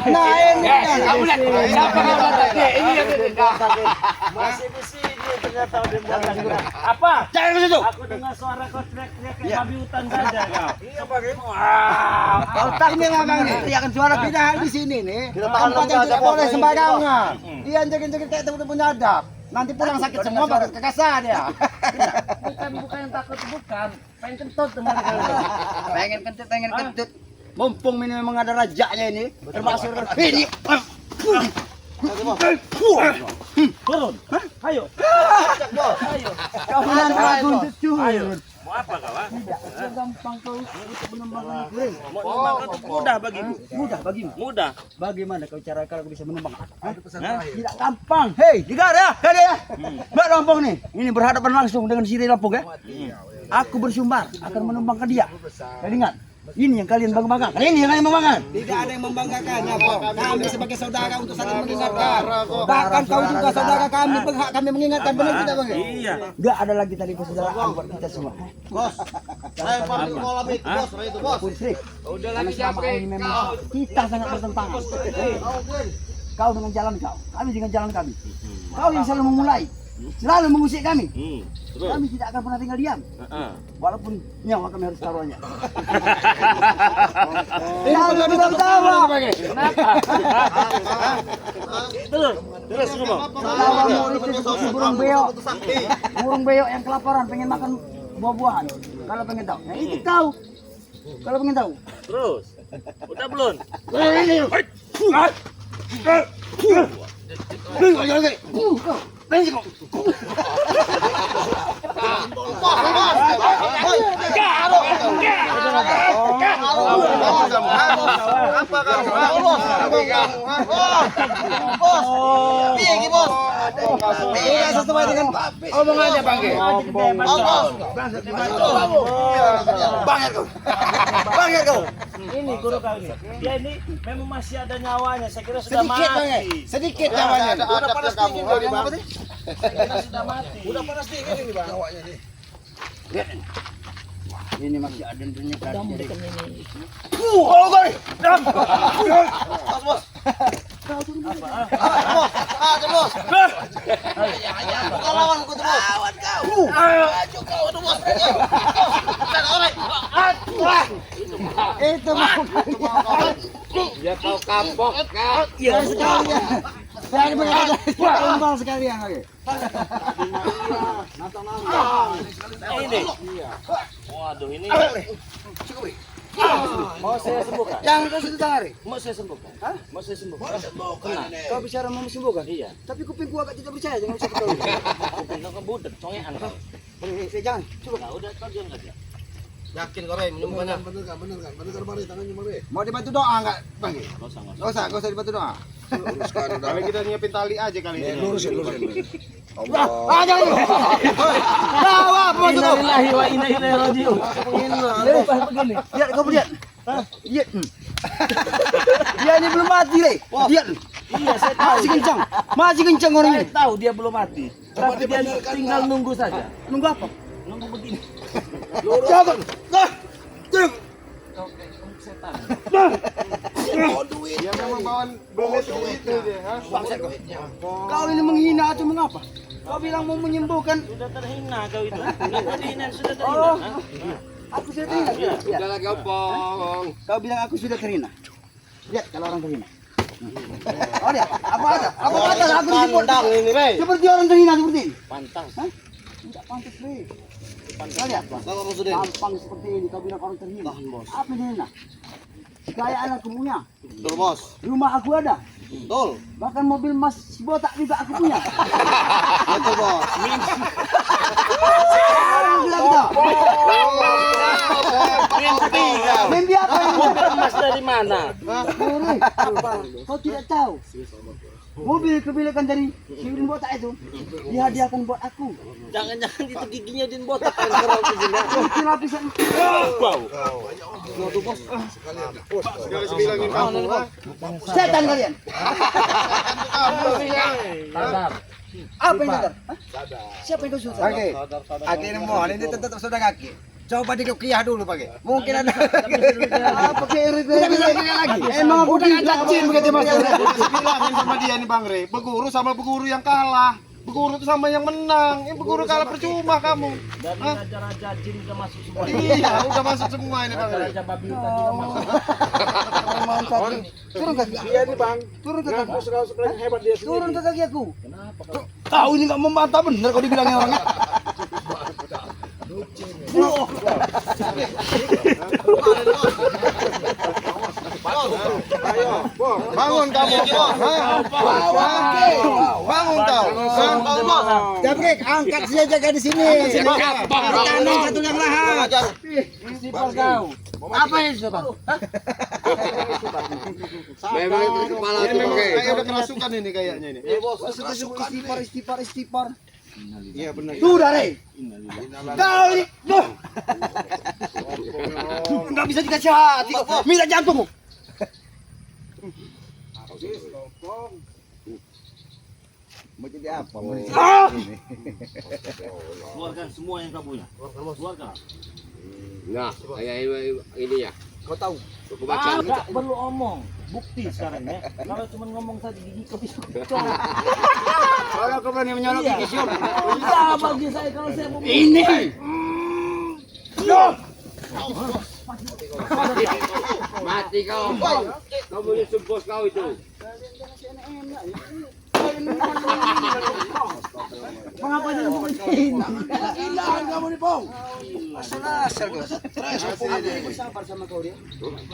Nah, ini. Kamu lihat. Siapa yang tadi? Ini yang Masih di sini ternyata udah mulai. apa? Jangan ke situ. Aku dengar suara kau teriak-teriak kayak babi hutan saja kau. Iya, Pak. Otaknya ngomong nih. Teriakan suara pindah di sini nih. Tempat yang tidak boleh sembarangan. Iya, joget-joget kayak teman-teman punya adab. Nanti pulang sakit semua baru kekasar ya. Bukan takut bukan. Pengen kentut teman kau. Pengen kentut. Mumpung ini memang ada rajanya ini. Termasuk ini. Turun. Ayo. Ayo. Kau nanti aku cucu. Ayo. Mau apa kau? Gampang kau untuk menembang kuring. Mau numbang itu mudah bagimu. Mudah bagimu. Mudah. Bagaimana kau cara kalau bisa menumbang? Tidak gampang. Hei, tiga ya, kali ya. Mbak Lampung nih, ini berhadapan langsung dengan Siri Lampung ya. Aku bersumbar akan menumbangkan dia. Kalian ingat? Ini yang kalian banggakan. Ini yang kalian banggakan. Tidak ada yang membanggakannya, Pak. Kami sebagai saudara untuk saling mengingatkan. Bahkan kau juga saudara kami, berhak kami mengingatkan, benar tidak, Bang? Iya. Enggak ada lagi tadi persaudaraan buat kita semua. Bos. Saya pamit kolam itu, Bos. Itu, Bos. Udah lagi capek. Kita sangat bertentangan. Kau dengan jalan kau, kami dengan jalan kami. Kau yang selalu memulai, selalu mengusik kami. Kami tidak akan pernah tinggal diam. Walaupun nyawa kami harus taruhannya. Tidak ketawa. Kenapa? Terus ngomong. Tawamu itu seperti burung beo. Burung beo yang kelaparan pengen makan buah-buahan. Kalau pengen tahu, nah itu kau. Kalau pengen tahu. Terus. Udah belum? Sesuai dengan Omongannya Bang. Banget kau. Ini guru kau ini. Dia ini memang masih ada nyawanya. Saya kira sudah Sedikit mati. banget. Sedikit nyawanya. Udah panas dingin kali Bang. Saya kira sudah mati. Udah panas dingin ini Bang nyawanya nih. Ini masih ada ternyata. Itu Dia tahu kapok kan. ya sekali ya. Saya berada tumbal sekalian lagi. Ini. Waduh ini. Mau saya sembuhkan? Yang kau sudah tangari. Mau saya sembuhkan? Hah? Mau saya sembuhkan? Tenang. Kau bicara mau sembuhkan? Iya. Tapi kupingku agak tidak percaya, jangan usah kau. Kuping kau budet, congean kau. Jangan, coba. Nah, udah kau diam saja. Yakin kau Rey menyembuhkannya. Mau dibantu doa enggak, Bang? Enggak usah, enggak usah. Enggak usah dibantu doa. Kali kita nyiapin tali aja kali ini. Lurusin. Jangan. Apa itu? Innalillahi wa inna ilaihi raji'un. Begini. Lihat kau lihat. Lihat. Dia ini belum mati, Le. Lihat. Iya, saya tahu. Masih kencang orang Saya ini. tahu dia belum mati. Tapi dia tinggal nunggu saja. Nunggu apa? Nunggu begini. Jangan. Setan. Dia memang bawaan belet itu dia, ha? Kau ini menghina atau mengapa? Kau bilang mau menyembuhkan. Sudah terhina kau itu. Sudah terhina, sudah terhina. Oh. Aku sudah terhina. Iya. Lihat. Udah lagi opong. Kau bilang aku sudah terhina. Lihat kalau orang terhina. Oh lihat, apa ada? Apa ada? Aku disebut ini, Rey. seperti orang terhina seperti ini. Pantas. Hah? Tidak pantas, Le. Kau lihat, Bang. Tampang seperti ini kau bilang orang terhina. Apa yang terhina? Kekayaan aku punya. Betul, Bos. Rumah aku ada. Betul. Bahkan mobil Mas Botak juga aku punya. Betul, Bos. Bilang tak? Mimpi kau. Mimpi apa ini? Mobil emas dari mana? Murih. Apa? Kau tidak tahu. Mobil kebelikan dari si Udin Botak itu dihadiahkan buat aku. Jangan-jangan itu giginya Din botak kan sekarang begini. Itu lapisan. Bau. Sekali sebilangin kamu, ha? Setan kalian. Sadar. Apa yang sadar? Hah? Siapa yang kau suruh? Kaki. Kaki ini mohon ini tetap saudara kaki. Coba dikokiah dulu pakai. Mungkin ada. Pakai irit lagi. Emang aku Udah kacin begitu Mas. Bilangin sama dia nih Bang Re, berguru sama berguru yang kalah. Berguru itu sama yang menang. Yang berguru kalah percuma kamu. Dari raja-raja jin udah masuk semua. Iya, udah masuk semua ini Bang Re. Raja babi hutan juga masuk. turun kaki. Iya nih Bang. Turun ke kaki. Suka hebat dia sendiri. Turun ke kaki aku. Kenapa kau? Kau ini enggak membantah bener kalau dibilangnya orangnya. Bangun kamu. Bangun kau. Jabrik, angkat saja jaga di sini. Tanam satu yang lahat. Istighfar kau. Apa itu, Bang? Memang itu kepala tuh pakai. Kayak udah kerasukan ini kayaknya ini. Istighfar. Iya benar. Sudah, Rey. Kau ini, tuh. Enggak bisa dikasih hati. Minta jantung. Mau jadi apa? Keluarkan semua yang kau punya. Keluarkan. Nah, kayak ini ya. Kau tahu? Aku baca. Enggak perlu omong. Bukti sekarang ya. Kalau cuma ngomong saja gigi kau bisa kocok. Kalau kau berani menyolok gigi siur. Enggak bagi saya kalau saya mau Ini. Mati kau. Kau boleh sumpos kau itu. Mengapa jadi begini? Hilang kamu nih, Pong. Asal kau. Aku sabar sama kau dia.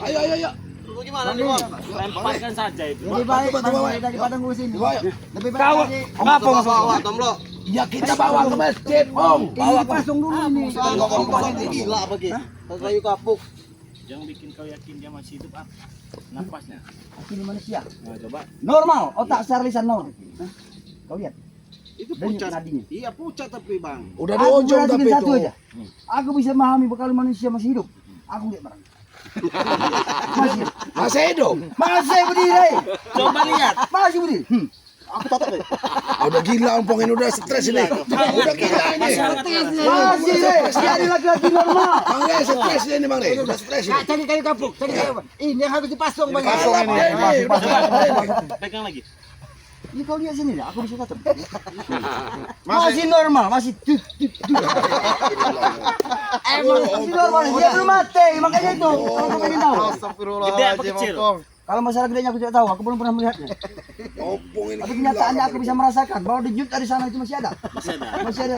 Ayo. Lu gimana nih, Bang? lemparkan saja itu. Lebih baik daripada ngurusin. Lebih baik. Kau ngapa Tomlo. Ya kita bawa ke masjid, Om. Bawa pasung dulu ini. Gila apa gitu? Kayu kapuk. Yang bikin kau yakin dia masih hidup apa? Napasnya. Aku ini manusia. Nah, coba. Normal, otak secara lisan normal. Kau lihat. Itu Denyut pucat. nadinya. Iya pucat tapi Bang. Udah di ujung tapi satu aja. Aku bisa memahami kalau manusia masih hidup. Aku lihat barang. Masih hidup. Masih berdiri. Coba lihat. Masih berdiri. Aku tatap. Udah gila Pong ini udah stres ini. Udah gila ini. Masih deh. Jadi laki-laki normal. Bang Re stres ini Bang Re. Udah stres ini. Cari kayu kapuk. Cari kayu. Ini yang harus dipasung Bang. Pasung ini. Pegang lagi. Ini kau lihat sini dah. Aku bisa tatap. Masih normal. Masih. Emang masih normal. Dia belum mati. Makanya itu. Kalau kau pengen tahu. Gede apa kecil? Kalau masalah gedenya aku tidak tahu. Aku belum pernah melihatnya. Opong ini. Tapi kenyataannya aku bisa merasakan bahwa denyut dari sana itu masih ada.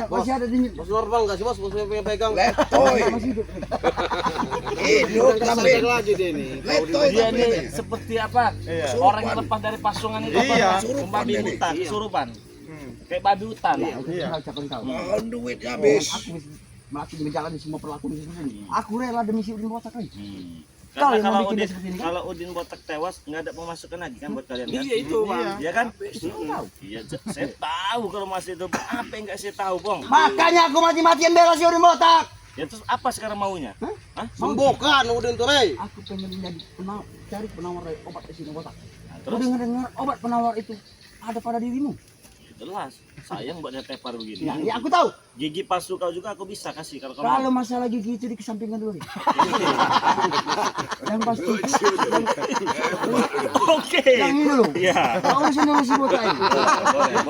Masih ada denyut. Bos normal enggak sih Bos? Bos pegang. Masih hidup. Hidup tapi lagi dia ini. Dia ini seperti apa? Orang yang lepas dari pasungan itu apa? Babi hutan, kesurupan. Kayak babi hutan. Itu ucapan kau. Duit habis. Aku masih menjalani semua perlakuan di sini. Aku rela demi si Udin Botak ini. Karena Kau yang kalau membuat Udin, dia seperti ini, kan? kalau Udin Botak tewas nggak ada pemasukan lagi kan buat kalian kan? Iya itu Bang. Iya kan? Iya, saya tahu kalau masih itu apa yang nggak saya tahu, Bang. Makanya aku mati-matian bela si Udin Botak. Ya terus apa sekarang maunya? Hah? Sembuhkan Udin tuh Rey. Aku pengen menjadi cari penawar obat di sini Botak. Terus Dengar obat penawar itu ada pada dirimu. jelas, sayang buat dia tepar begini. Ya aku tahu. Gigi palsu kau juga aku bisa kasih kalau kamu. Kalau masalah gigi itu dikesampingkan dulu. Yang pasti. Oke. Yang ini dulu. Iya. Kau urusin dulu si Botak ini.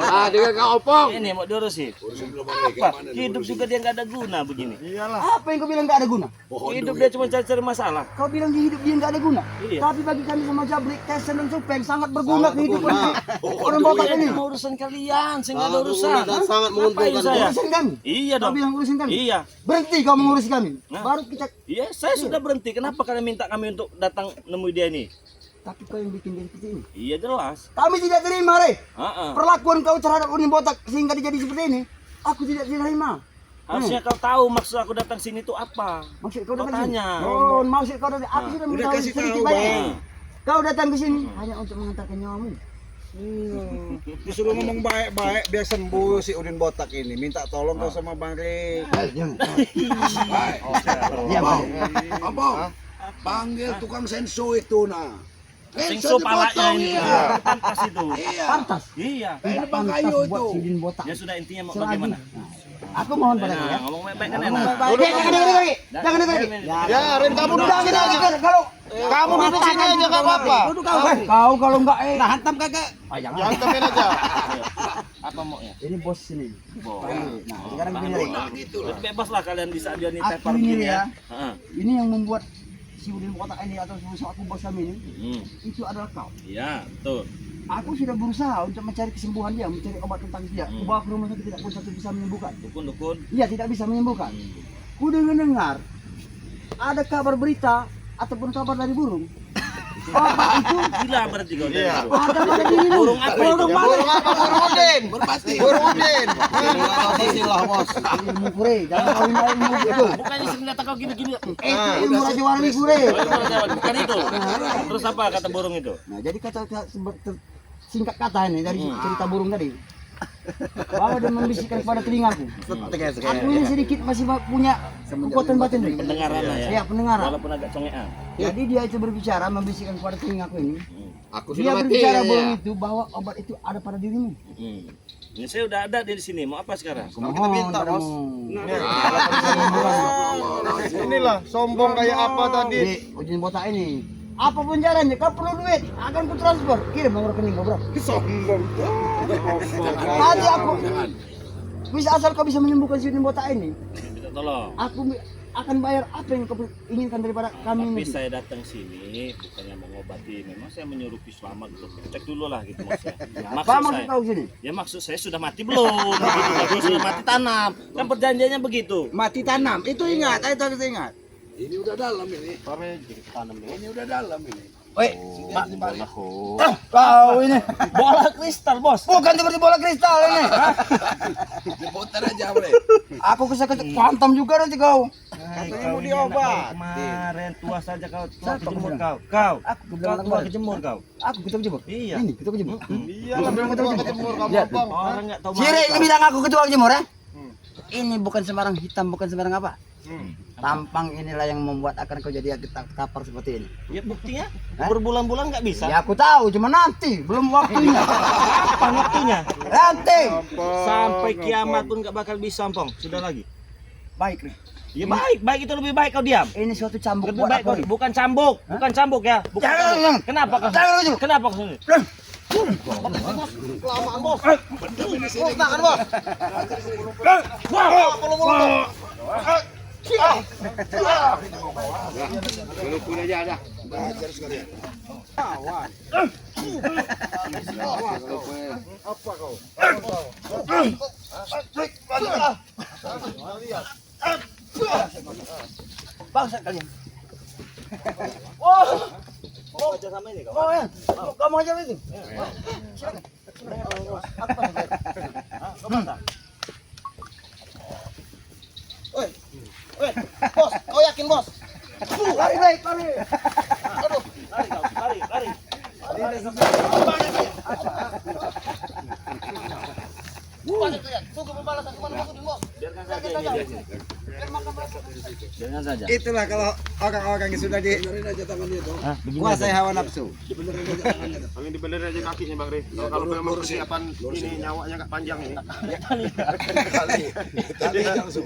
Ah, dengan kau opong. Ini mau diurusin. Apa? Hidup juga dia nggak ada guna begini. Apa yang kau bilang nggak ada guna? Hidup dia cuma cari-cari masalah. Kau bilang di hidup dia nggak ada guna. Iya. Tapi bagi kami sama Jabrik, Tesen dan Supeng sangat berguna kehidupan orang Botak ini. Ini mau urusan kalian, saya nggak ada urusan. Sangat Ngapain saya? Urusin kami. Iya Kau dong. bilang urusin kami. Iya. Berhenti kau mengurusi kami. Nah. Baru kita. Iya, saya sudah berhenti. Kenapa kalian minta kami untuk datang nemui dia ini? Tapi kau yang bikin dia seperti ini. Iya jelas. Kami tidak terima, Re. Heeh. Perlakuan kau terhadap Udin Botak sehingga dia jadi seperti ini. Aku tidak terima. Harusnya kau tahu maksud aku datang sini itu apa. Maksud kau Kau datang sini? tanya. Oh, maksud kau datang. Aku sudah mengetahui kasih sedikit tahu, banyak. Bang. Kau datang ke sini hanya untuk mengantarkan nyawamu. Disuruh ngomong baik-baik biar sembuh si Udin Botak ini. Minta tolong kau sama Bang Rey. Iya, Bang. Apa? Panggil tukang senso itu nah. Singso palanya ini. Iya. Pantas itu. Iya. Pantas. Iya. Ini Bang Pantas Kayu buat itu. si Udin Botak. Ya sudah intinya mau Selagi. bagaimana? Nah, Aku mohon pada kau ya. Ngomong baik-baik kan Ngomong enak. baik-baik. Jangan dengar lagi. Jangan dengar lagi. Ya, Ren, kamu duduk sini aja. Kalau Kamu duduk sini aja enggak apa-apa. duduk kau kalau enggak nah hantam kagak. Jangan. Jangan temen aja. Apa maunya? Ini bos sini. Bos. Nah, sekarang gini Rik. Bebas lah kalian di saat dia nih Aku tepar ini begini ya. ya. Heeh. Ini yang membuat si Udin kotak ini atau aku bos kami ini itu adalah kau. Iya, betul. Aku sudah berusaha untuk mencari kesembuhan dia, mencari obat tentang dia. Aku bawa ke rumah sakit tidak pun satu bisa menyembuhkan. Dukun. Iya, tidak bisa menyembuhkan. Ku dengar ada kabar berita ataupun kabar dari burung. Obat itu Gila berarti kau dari Iya. itu. ada pada diri lu. Burung apa itu? Burung Ya, burung apa? Burung Udin. Berpasti. Burung Udin. Pastilah, Bos. Ilmu kure, jangan kawin ilmu itu. Bukannya senjata kau gini-gini. Itu ilmu Raja Warni kure. Bukan itu. Terus apa kata burung itu? Nah, jadi singkat kata ini dari cerita burung tadi. Bahwa dia membisikkan kepada telingaku. Aku ini sedikit masih punya kekuatan batin Rik. Pendengaran lah ya. Ya, pendengaran. Walaupun agak congean. Jadi dia itu berbicara membisikkan kepada telingaku ini. Aku Dia sudah mati. berbicara ya. burung itu bahwa obat itu ada pada dirimu. Ini saya udah ada di sini. Mau apa sekarang? Kita minta, Bos. Inilah sombong kayak apa tadi. Di ujian botak ini. Apapun caranya, kau perlu duit, akan ku transfer. Kirim nomor rekening kau berapa? Sombong. Tadi aku bisa asal kau bisa menyembuhkan si ujian botak ini. Minta tolong. Aku akan bayar apa yang kau inginkan daripada kami Tapi ini. saya datang sini bukannya mengobati. Memang saya menyuruh selamat gitu. Cek dulu lah gitu maksudnya. Apa maksud kau sini? Ya maksud saya sudah mati belum? Begitu bagus sudah mati tanam. Kan perjanjiannya begitu. Mati tanam, itu ingat, itu harus ingat. Ini udah dalam ini. Ini udah dalam ini. Woi, kau ini Bola kristal, Bos. bukan seperti bola kristal ini. Diputar aja, boleh. Aku bisa hantam juga nanti kau. Katanya mau diobat. Kemarin tua saja kau. Tua Siapa kejemur bilang? kau. Aku Kau bilang tua kejemur kau. Aku kita kejebak. Iya. Ini kita kejebak. Iya, lah memang tua kejemur kamu, Lihat. Bang. Orang nggak tahu. Si Rek ini bilang aku ketua kejemur ya. Ini bukan sembarang hitam, bukan sembarang apa. Tampang inilah yang membuat akan kau jadi tapar seperti ini. Ya buktinya Hah? berbulan-bulan nggak bisa. Ya aku tahu, cuma nanti, belum waktunya. Kapan waktunya? Nanti. Sampai kiamat pun nggak bakal bisa, Ampong. Sudah lagi. Baik nih. Ya baik itu lebih baik kau diam. Ini suatu cambuk Lebih buat baik aku. kau, bukan cambuk ya. Bukan Jangan, cambuk. jangan. Kenapa kau? Jangan, jangan. Kenapa kau sini? Kelamaan, Bos. Bos, tangan, Bos. Walaupun aja ada. Bangsa kalian. Mau aja sama ini kau. Oh ya, kamu aja itu. Silakan. Woi, Bos, kau yakin, Bos? Lari, baik, lari. Lari. Tunggu pembalasan kemana aku, Bos? Biarkan saja ini. Biarkan saja. Itulah kalau orang-orang yang sudah Benerin aja tangannya itu. dikuasai hawa nafsu. Benerin aja tangannya. Paling dibenerin aja kakinya, Bang Re. Kalau memang persiapan ini nyawanya nggak panjang ini.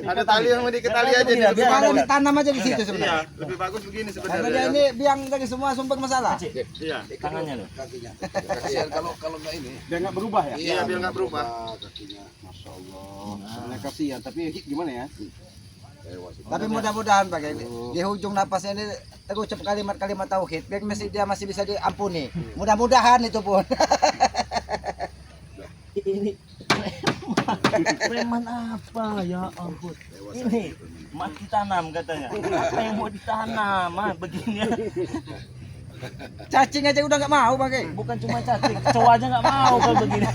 Ada tali yang mau diketali aja di lebih Kalau bagus. ditanam aja di situ Iya, sebenarnya. lebih bagus begini Karena sebenarnya. dia ini biang dari semua sumber masalah. Iya. Tangannya loh. Kakinya. Kasihan kalau nggak ini. Dia nggak berubah ya? Iya, biar nggak berubah. Kakinya. Masya Allah. Soalnya kasihan, tapi gimana ya? Tewas. Tapi mudah-mudahan Pak, di ujung napasnya ini terucap kalimat-kalimat tauhid, biar dia masih bisa diampuni. Mudah-mudahan itu pun. Ini preman apa ya ampun. Ini mati tanam katanya. Apa yang mau ditanam? Begini. Cacing aja udah nggak mau Bang. Bukan cuma cacing, kecoa aja nggak mau kalau begini.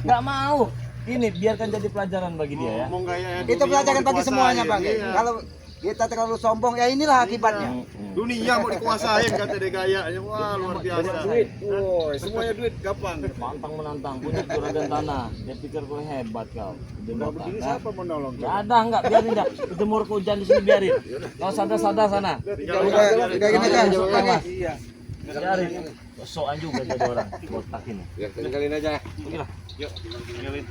Nggak mau. Ini biarkan jadi pelajaran bagi dia ya. Ngomong gaya Itu pelajaran bagi semuanya Bang. Iya. Kalau kita terlalu sombong ya inilah akibatnya. Dunia mau dikuasain kata dia gayanya. Wah, luar biasa. Semuanya duit gampang. Pantang menantang, punya juragan tanah. Dia pikir kau hebat kau. Kalau begini Siapa menolong? Nggak ada, nggak biarin dah. Jemur hujan di sini biarin. Kau sadar sana. Udah gini aja. Iya. Biarin. Sosokan juga jadi orang botak ini. Ya, tinggalin aja. Oke lah. Yuk, tinggalin.